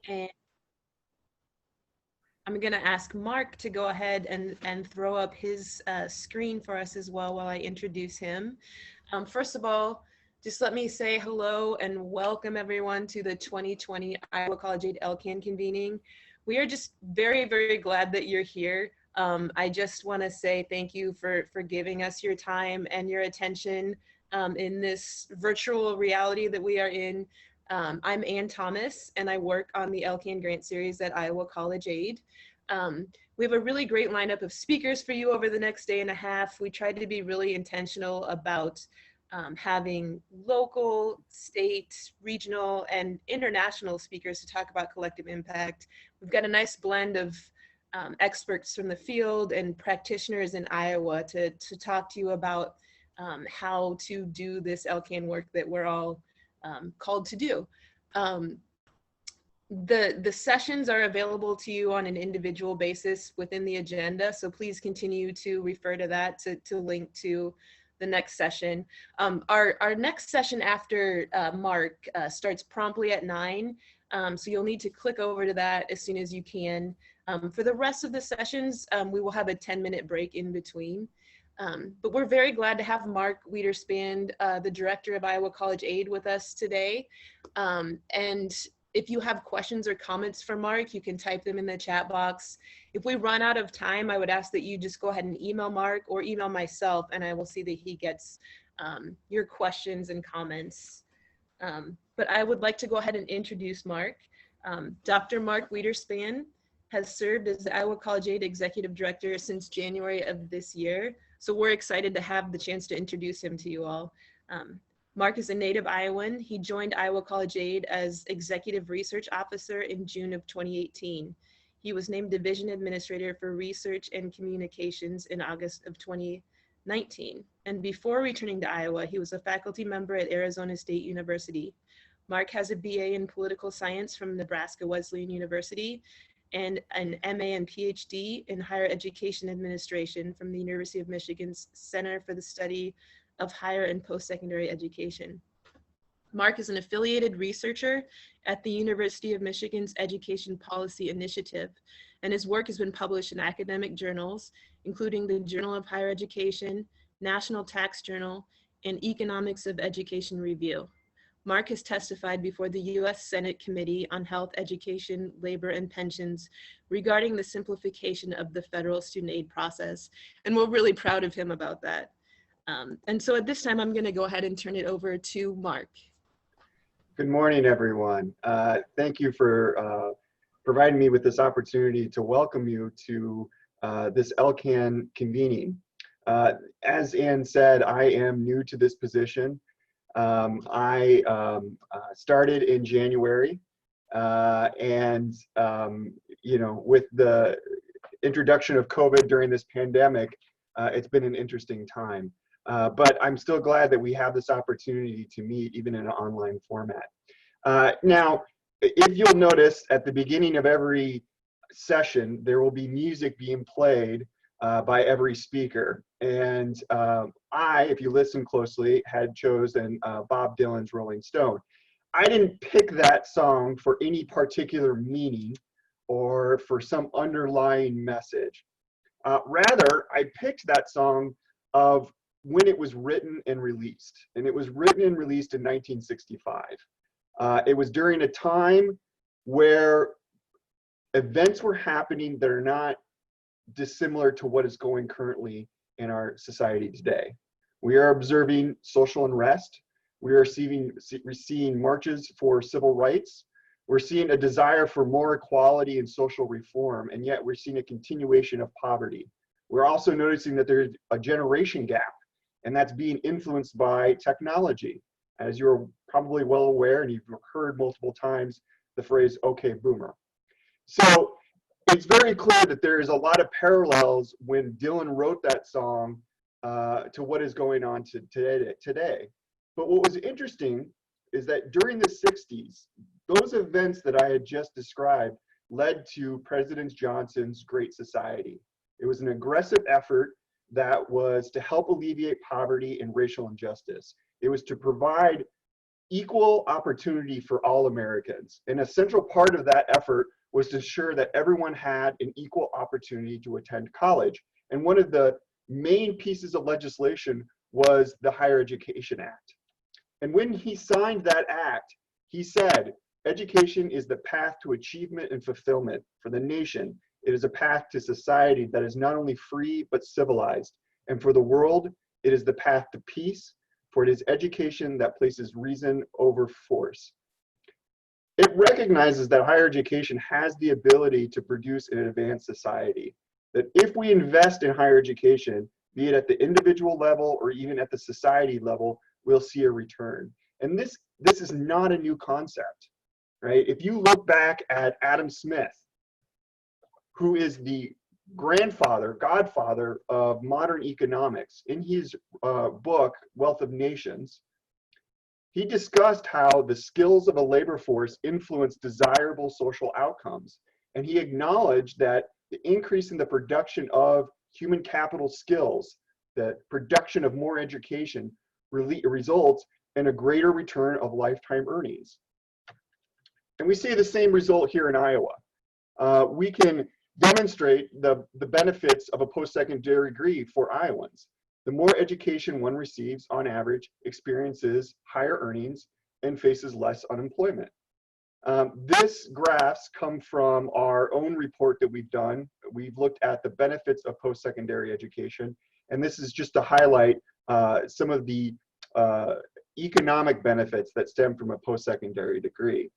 And I'm going to ask Mark to go ahead and throw up his screen for us as well while I introduce him. First of all, just let me say hello and welcome everyone to the 2020 Iowa College Aid LCAN convening. We are just very, very glad that you're here. I just want to say thank you for giving us your time and your attention in this virtual reality that we are in. I'm Ann Thomas, and I work on the LCAN grant series at Iowa College Aid. We have a really great lineup of speakers for you over the next day and a half. We tried to be really intentional about having local, state, regional, and international speakers to talk about collective impact. We've got a nice blend of experts from the field and practitioners in Iowa to talk to you about how to do this LCAN work that we're all called to do. The sessions are available to you on an individual basis within the agenda, so please continue to refer to that to link to the next session. Our next session after Mark starts promptly at 9, so you'll need to click over to that as soon as you can. For the rest of the sessions, we will have a 10-minute break in between. But we're very glad to have Mark Wiederspan, the director of Iowa College Aid, with us today. And if you have questions or comments for Mark, you can type them in the chat box. If we run out of time, I would ask that you just go ahead and email Mark or email myself, and I will see that he gets your questions and comments. But I would like to go ahead and introduce Mark. Dr. Mark Wiederspan has served as the Iowa College Aid Executive Director since January of this year. So we're excited to have the chance to introduce him to you all. Mark is a native Iowan. He joined Iowa College Aid as Executive Research Officer in June of 2018. He was named Division Administrator for Research and Communications in August of 2019. And before returning to Iowa, he was a faculty member at Arizona State University. Mark has a BA in Political Science from Nebraska Wesleyan University and an MA and PhD in Higher Education Administration from the University of Michigan's Center for the Study of Higher and Post-Secondary Education. Mark is an affiliated researcher at the University of Michigan's Education Policy Initiative, and his work has been published in academic journals, including the Journal of Higher Education, National Tax Journal, and Economics of Education Review. Mark has testified before the U.S. Senate Committee on Health, Education, Labor, and Pensions regarding the simplification of the federal student aid process, and we're really proud of him about that. And so at this time, I'm going to go ahead and turn it over to Mark. Good morning, everyone. Thank you for providing me with this opportunity to welcome you to this LCAN convening. As Ann said, I am new to this position. I started in January, and you know, with the introduction of COVID during this pandemic, it's been an interesting time. But I'm still glad that we have this opportunity to meet even in an online format. Now, if you'll notice at the beginning of every session, there will be music being played by every speaker. And if you listen closely, had chosen Bob Dylan's Rolling Stone. I didn't pick that song for any particular meaning or for some underlying message. Rather, I picked that song of when it was written and released. And it was written and released in 1965. It was during a time where events were happening that are not dissimilar to what is going currently in our society today. We are observing social unrest. We are seeing marches for civil rights. We're seeing a desire for more equality and social reform, and yet we're seeing a continuation of poverty. We're also noticing that there's a generation gap, and that's being influenced by technology. As you're probably well aware, and you've heard multiple times the phrase, okay, boomer. So it's very clear that there is a lot of parallels when Dylan wrote that song to what is going on today. But what was interesting is that during the 60s, those events that I had just described led to President Johnson's Great Society. It was an aggressive effort that was to help alleviate poverty and racial injustice. It was to provide equal opportunity for all Americans. And a central part of that effort was to ensure that everyone had an equal opportunity to attend college. And one of the main pieces of legislation was the Higher Education Act. And when he signed that act, he said, education is the path to achievement and fulfillment for the nation. It is a path to society that is not only free, but civilized. And for the world, it is the path to peace, for it is education that places reason over force. It recognizes that higher education has the ability to produce an advanced society, that if we invest in higher education, be it at the individual level or even at the society level, we'll see a return. And this is not a new concept, right? If you look back at Adam Smith, who is the godfather of modern economics, in his book, Wealth of Nations, he discussed how the skills of a labor force influence desirable social outcomes. And he acknowledged that the increase in the production of human capital skills, the production of more education, results in a greater return of lifetime earnings. And we see the same result here in Iowa. We can demonstrate the benefits of a post-secondary degree for Iowans. The more education one receives, on average, experiences higher earnings and faces less unemployment. This graphs come from our own report that we've done. We've looked at the benefits of post-secondary education, and this is just to highlight some of the economic benefits that stem from a post-secondary degree.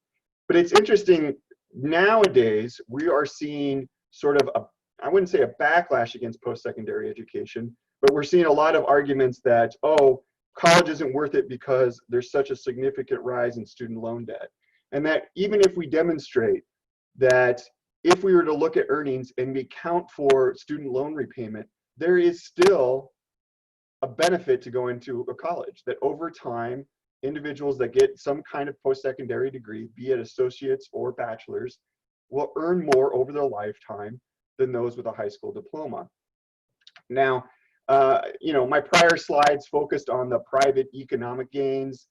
But it's interesting, nowadays, we are seeing sort of I wouldn't say a backlash against post-secondary education, but we're seeing a lot of arguments that, oh, college isn't worth it because there's such a significant rise in student loan debt. And that even if we demonstrate that if we were to look at earnings and we count for student loan repayment, there is still a benefit to going to a college, that over time, individuals that get some kind of post-secondary degree, be it associates or bachelors, will earn more over their lifetime than those with a high school diploma. Now, my prior slides focused on the private economic gains.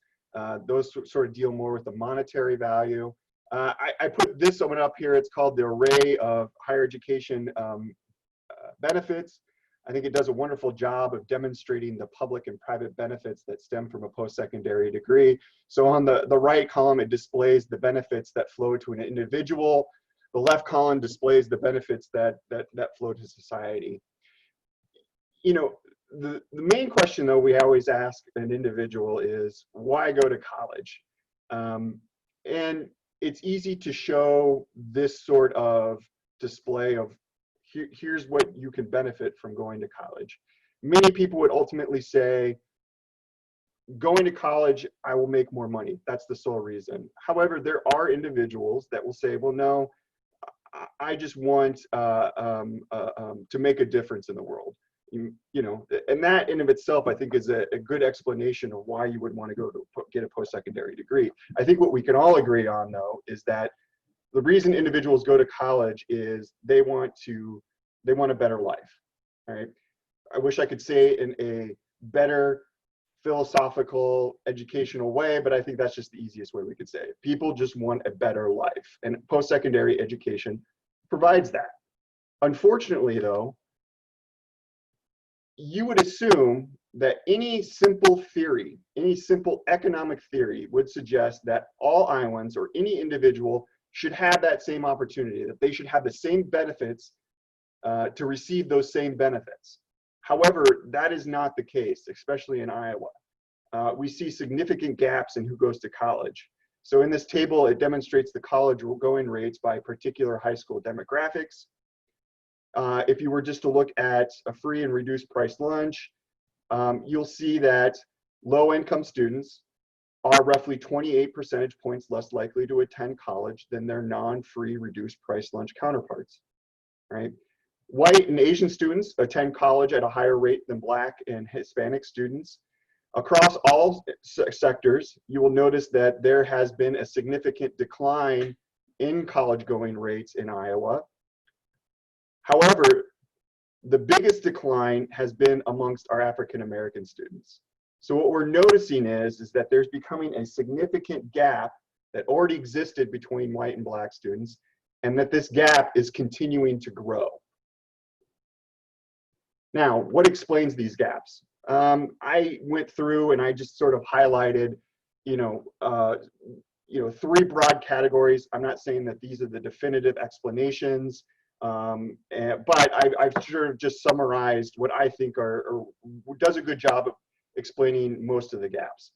Those sort of deal more with the monetary value. I put this one up here. It's called the array of higher education benefits. I think it does a wonderful job of demonstrating the public and private benefits that stem from a post-secondary degree. So on the right column, it displays the benefits that flow to an individual. The left column displays the benefits that flow to society. The main question, though, we always ask an individual is, why go to college? And it's easy to show this sort of display of, here's what you can benefit from going to college. Many people would ultimately say, going to college, I will make more money. That's the sole reason. However, there are individuals that will say, well, no, I just want to make a difference in the world. And that in of itself, I think, is a good explanation of why you would want to go to get a post-secondary degree. I think what we can all agree on, though, is that the reason individuals go to college is they want a better life. Right? I wish I could say in a better philosophical, educational way, but I think that's just the easiest way we could say it. People just want a better life, and post-secondary education provides that. Unfortunately, though, you would assume that any simple theory, any simple economic theory would suggest that all Iowans or any individual should have that same opportunity, that they should have the same benefits to receive those same benefits. However, that is not the case, especially in Iowa. We see significant gaps in who goes to college. So in this table, it demonstrates the college going rates by particular high school demographics. If you were just to look at a free and reduced price lunch, you'll see that low-income students are roughly 28 percentage points less likely to attend college than their non-free reduced price lunch counterparts, right? White and Asian students attend college at a higher rate than Black and Hispanic students. Across all sectors, you will notice that there has been a significant decline in college-going rates in Iowa. However, the biggest decline has been amongst our African American students. So what we're noticing is that there's becoming a significant gap that already existed between white and black students, and that this gap is continuing to grow. Now, what explains these gaps? I went through and I just sort of highlighted, three broad categories. I'm not saying that these are the definitive explanations, but I've sort of just summarized what I think does a good job of explaining most of the gaps.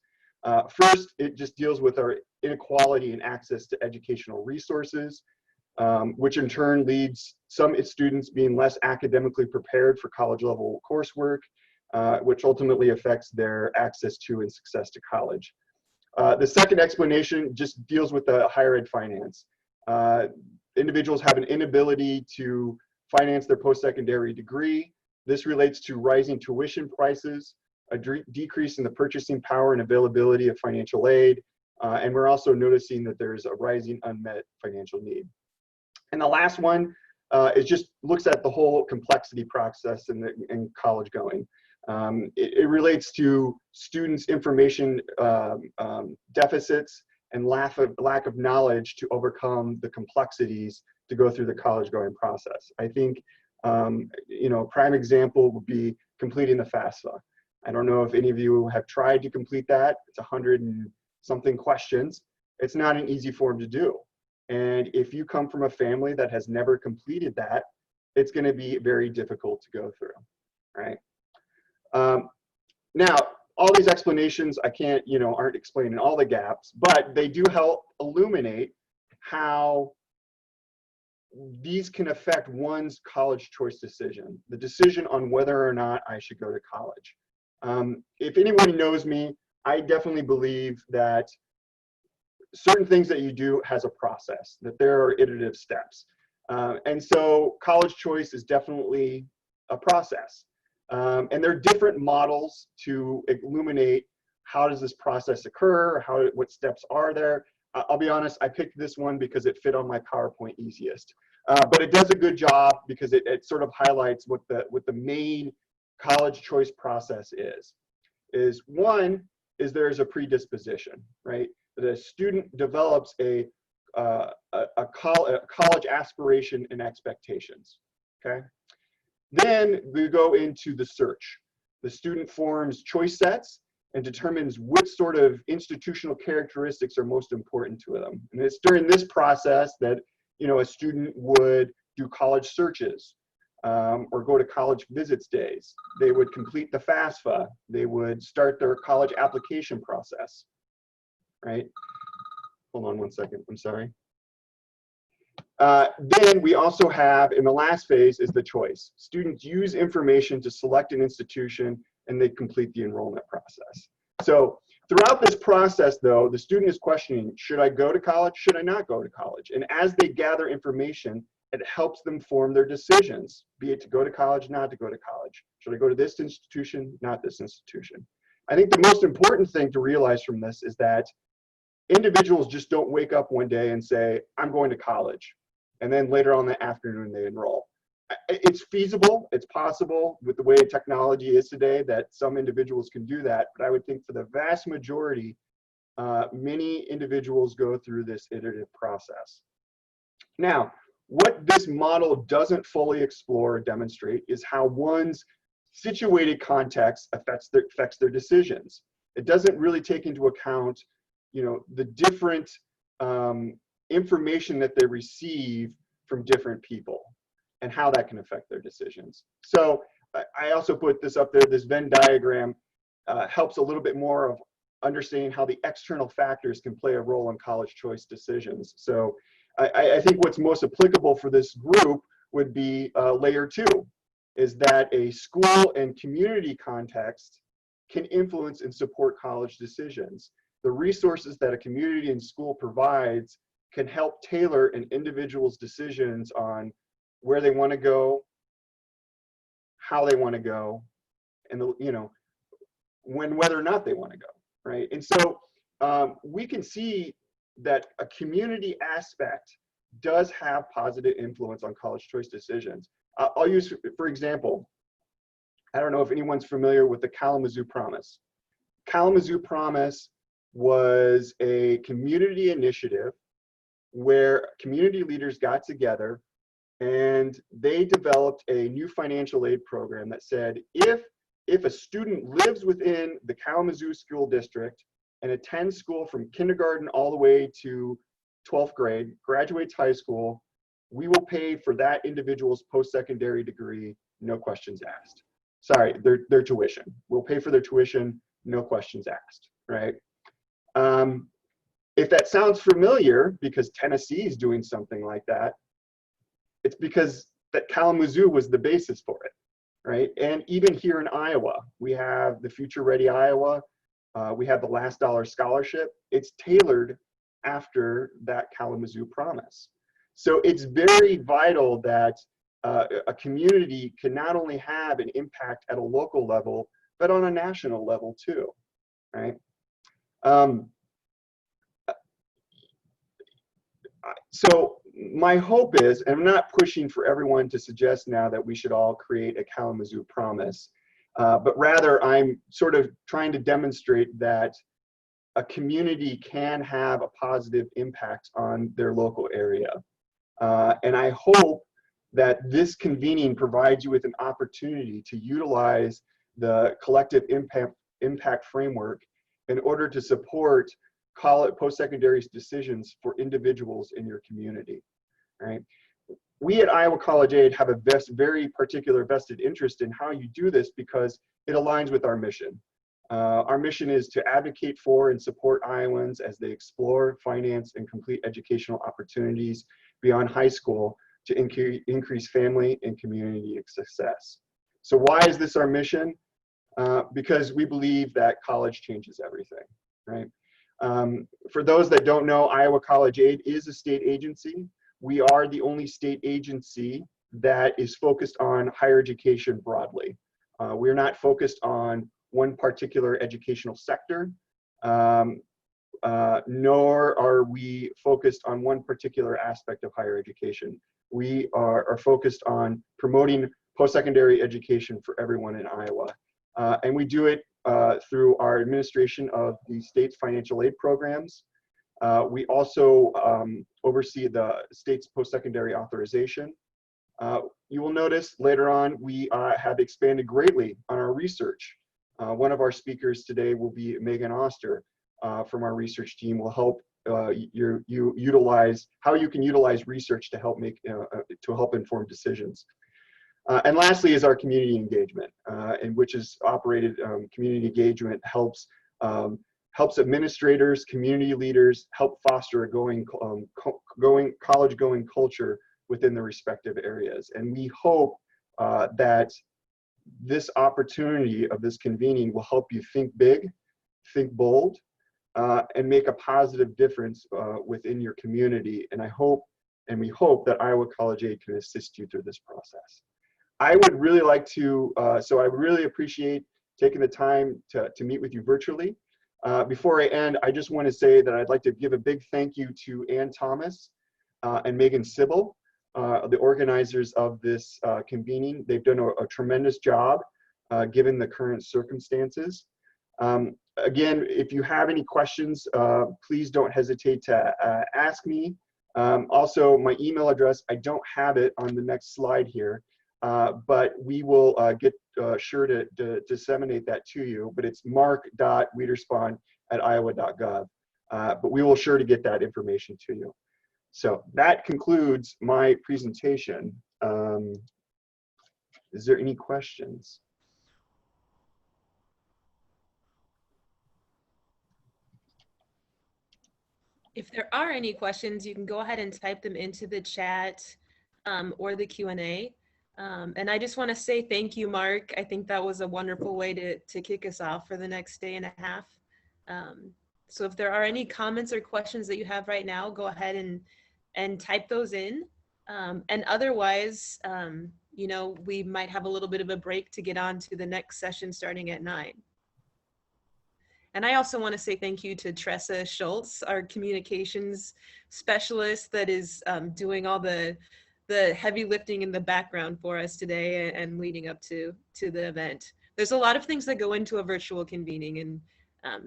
First, it just deals with our inequality in access to educational resources, which in turn leads some students being less academically prepared for college level coursework, which ultimately affects their access to and success to college. The second explanation just deals with the higher ed finance. Individuals have an inability to finance their post-secondary degree. This relates to rising tuition prices, a decrease in the purchasing power and availability of financial aid, and we're also noticing that there's a rising unmet financial need. And the last one is just looks at the whole complexity process in college going. It relates to students' information deficits and lack of knowledge to overcome the complexities to go through the college going process. I think, a prime example would be completing the FAFSA. I don't know if any of you have tried to complete that. It's 100 and something questions. It's not an easy form to do. And if you come from a family that has never completed that, it's going to be very difficult to go through, right? Now, all these explanations, I can't, aren't explaining all the gaps, but they do help illuminate how these can affect one's college choice decision, the decision on whether or not I should go to college. If anyone knows me, I definitely believe that certain things that you do has a process, that there are iterative steps. And so college choice is definitely a process. And there are different models to illuminate how does this process occur, what steps are there. I'll be honest, I picked this one because it fit on my PowerPoint easiest. But it does a good job because it sort of highlights what the main college choice process is. One is there's a predisposition, right? The student develops a college aspiration and expectations, okay? Then we go into the search. The student forms choice sets and determines which sort of institutional characteristics are most important to them. And it's during this process that a student would do college searches or go to college visits days. They would complete the FAFSA. They would start their college application process, right? Hold on one second, I'm sorry. Then we also have, in the last phase, is the choice. Students use information to select an institution and they complete the enrollment process. So throughout this process, though, the student is questioning, should I go to college? Should I not go to college? And as they gather information, it helps them form their decisions, be it to go to college, not to go to college. Should I go to this institution, not this institution? I think the most important thing to realize from this is that individuals just don't wake up one day and say, I'm going to college. And then later on in the afternoon, they enroll. It's feasible, it's possible with the way technology is today that some individuals can do that. But I would think for the vast majority, many individuals go through this iterative process. Now, what this model doesn't fully explore or demonstrate is how one's situated context affects their decisions. It doesn't really take into account the different information that they receive from different people and how that can affect their decisions. So I also put this up there, this Venn diagram helps a little bit more of understanding how the external factors can play a role in college choice decisions. So I think what's most applicable for this group would be layer 2, is that a school and community context can influence and support college decisions. The resources that a community and school provides can help tailor an individual's decisions on where they want to go, how they want to go, and whether or not they want to go, right? And so we can see that a community aspect does have positive influence on college choice decisions. I'll use, for example, I don't know if anyone's familiar with the Kalamazoo Promise. Kalamazoo Promise was a community initiative where community leaders got together and they developed a new financial aid program that said, if a student lives within the Kalamazoo school district and attends school from kindergarten all the way to 12th grade, graduates high school, we will pay for that individual's post-secondary degree, no questions asked. Sorry, their tuition. We'll pay for their tuition, no questions asked, right? If that sounds familiar, because Tennessee is doing something like that, it's because that Kalamazoo was the basis for it, right? And even here in Iowa, we have the Future Ready Iowa, we have the Last Dollar Scholarship. It's tailored after that Kalamazoo Promise. So it's very vital that a community can not only have an impact at a local level, but on a national level too, right? So my hope is, and I'm not pushing for everyone to suggest now that we should all create a Kalamazoo Promise, but rather I'm sort of trying to demonstrate that a community can have a positive impact on their local area. And I hope that this convening provides you with an opportunity to utilize the collective impact framework in order to support post-secondary decisions for individuals in your community, right? We at Iowa College Aid have a very particular vested interest in how you do this because it aligns with our mission. Our mission is to advocate for and support Iowans as they explore, finance, and complete educational opportunities beyond high school to increase family and community success. So why is this our mission? Because we believe that college changes everything, right? For those that don't know, Iowa College Aid is a state agency. We are the only state agency that is focused on higher education broadly. We're not focused on one particular educational sector, nor are we focused on one particular aspect of higher education. We are focused on promoting post-secondary education for everyone in Iowa. And we do it through our administration of the state's financial aid programs. We also oversee the state's post-secondary authorization. You will notice later on we have expanded greatly on our research. One of our speakers today will be Megan Oster from our research team. Will help you utilize how you can utilize research to help inform decisions. And lastly is our community engagement, in which is operated. Community engagement helps administrators, community leaders, help foster a college-going culture within the respective areas. And we hope that this opportunity of this convening will help you think big, think bold, and make a positive difference within your community. And we hope that Iowa College Aid can assist you through this process. I would really like to, so I really appreciate taking the time to meet with you virtually. Before I end, I just want to say that I'd like to give a big thank you to Ann Thomas and Megan Sybil, the organizers of this convening. They've done a tremendous job given the current circumstances. Again, if you have any questions, please don't hesitate to ask me. Also, my email address, I don't have it on the next slide here. But we will get sure to disseminate that to you, but it's mark.wiederspan@iowa.gov. But we will sure to get that information to you. So that concludes my presentation. Is there any questions? If there are any questions, you can go ahead and type them into the chat or the Q&A. And I just want to say thank you, Mark. I think that was a wonderful way to kick us off for the next day and a half. So if there are any comments or questions that you have right now, go ahead and type those in. And otherwise, you know, we might have a little bit of a break to get on to the next session starting at 9. And I also want to say thank you to Tressa Schultz, our communications specialist that is doing all the heavy lifting in the background for us today and leading up to the event. There's a lot of things that go into a virtual convening, and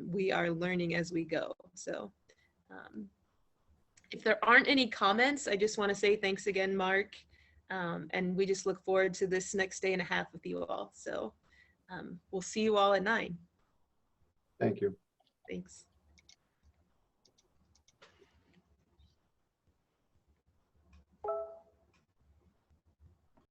we are learning as we go. So if there aren't any comments, I just want to say thanks again, Mark. And we just look forward to this next day and a half with you all. So we'll see you all at 9. Thank you. Thanks.